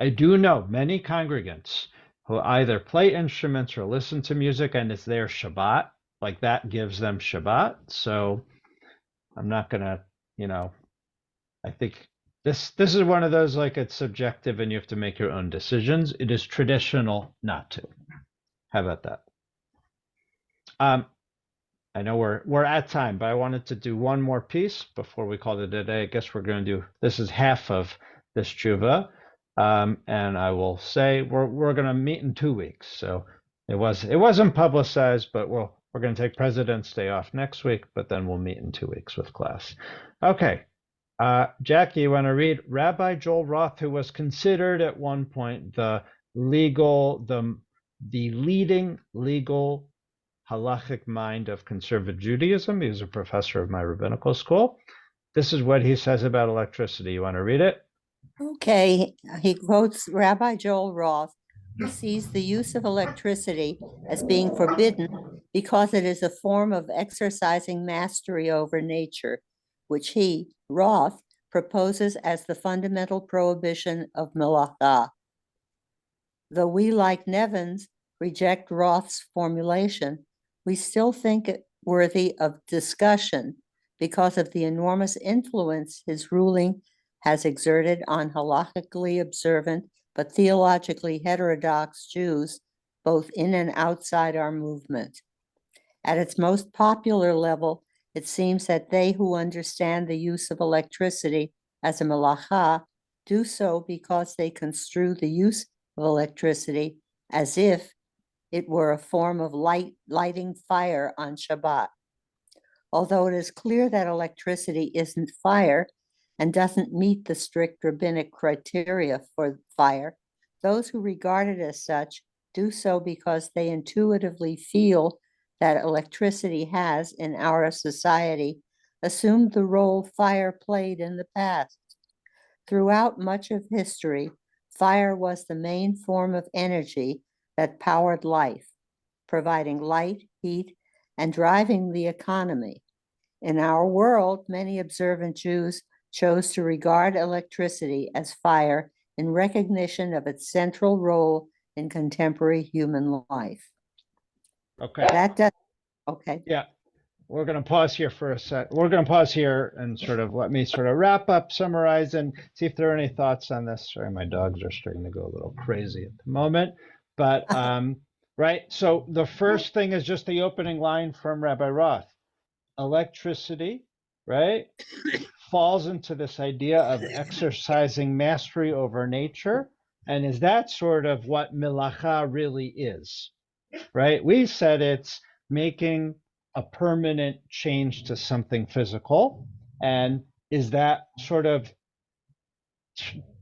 I do know many congregants who either play instruments or listen to music and it's their Shabbat, like that gives them Shabbat. So I'm not gonna, I think this is one of those, like, it's subjective and you have to make your own decisions. It is traditional not to. How about that? I know we're at time, but I wanted to do one more piece before we call it a day. I guess we're going to do, this is half of this tshuva. And I will say we're going to meet in 2 weeks. So it wasn't publicized, but we're going to take President's Day off next week, but then we'll meet in 2 weeks with class. Okay. Jackie, you want to read Rabbi Joel Roth, who was considered at one point the leading legal halachic mind of conservative Judaism. He was a professor of my rabbinical school. This is what he says about electricity. You want to read it? Okay, he quotes Rabbi Joel Roth, who sees the use of electricity as being forbidden because it is a form of exercising mastery over nature, which he, Roth, proposes as the fundamental prohibition of melacha. Though we, like Nevins, reject Roth's formulation, we still think it worthy of discussion because of the enormous influence his ruling has exerted on halakhically observant but theologically heterodox Jews, both in and outside our movement. At its most popular level, it seems that they who understand the use of electricity as a melacha do so because they construe the use of electricity as if it were a form of lighting fire on Shabbat. Although it is clear that electricity isn't fire and doesn't meet the strict rabbinic criteria for fire, those who regard it as such do so because they intuitively feel that electricity has, in our society, assumed the role fire played in the past. Throughout much of history, fire was the main form of energy that powered life, providing light, heat, and driving the economy. In our world, many observant Jews chose to regard electricity as fire in recognition of its central role in contemporary human life. Okay. Okay. Yeah. We're going to pause here for a sec. We're going to pause here and sort of let me sort of wrap up, summarize, and see if there are any thoughts on this. Sorry, my dogs are starting to go a little crazy at the moment. But, right. So the first thing is just the opening line from Rabbi Roth. Electricity, right, falls into this idea of exercising mastery over nature. And is that sort of what melacha really is, right? We said it's making a permanent change to something physical. And is that sort of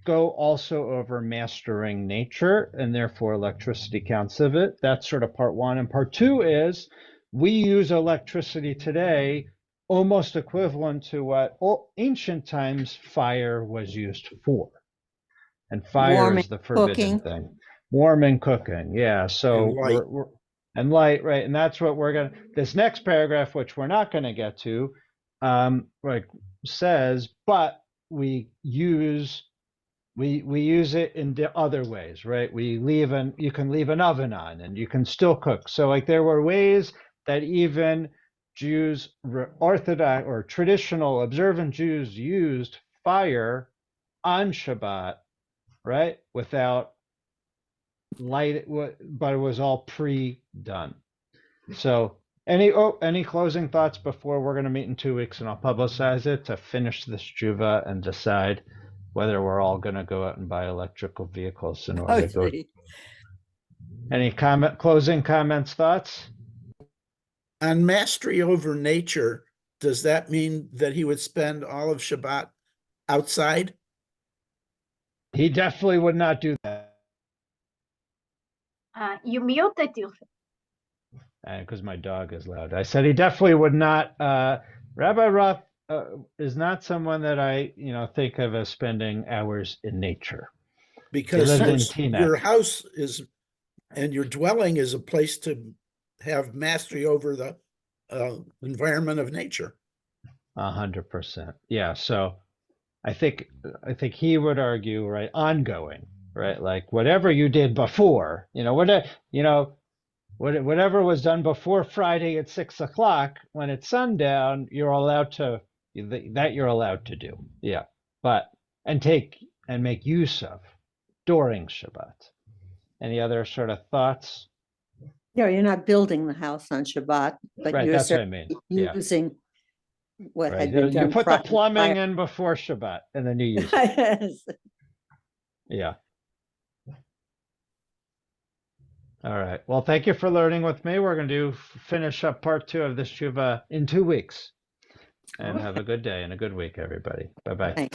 go also over mastering nature, and therefore electricity counts of it? That's sort of part one. And part two is we use electricity today almost equivalent to what ancient times fire was used for. And fire is the forbidden thing. Warming, cooking. Yeah. So and light, right? And that's what we're gonna. This next paragraph, which we're not going to get to, like says, but we use it in other ways, right? You can leave an oven on and you can still cook. So like there were ways that even Jews, Orthodox or traditional observant Jews used fire on Shabbat, right? Without light, but it was all pre-done. So any closing thoughts before we're going to meet in 2 weeks and I'll publicize it to finish this tshuva and decide whether we're all going to go out and buy electrical vehicles in order to go. Any closing comments, thoughts? On mastery over nature, does that mean that he would spend all of Shabbat outside? He definitely would not do that. You muted yourself. Because my dog is loud. I said he definitely would not. Rabbi Roth is not someone that I, think of as spending hours in nature. Because your house is, and your dwelling is a place to have mastery over the environment of nature. 100%. Yeah. So I think he would argue, right, ongoing, right? Like whatever you did before, whatever was done before Friday at 6 o'clock, when it's sundown, you're allowed to do. Yeah. But, and make use of during Shabbat. Any other sort of thoughts? No, you're not building the house on Shabbat, but right, you're that's what I mean. using what right. had been done. You put the plumbing in before Shabbat and then you use it. Yeah. All right. Well, thank you for learning with me. We're going to finish up part 2 of this tshuva in 2 weeks. And have a good day and a good week, everybody. Bye-bye.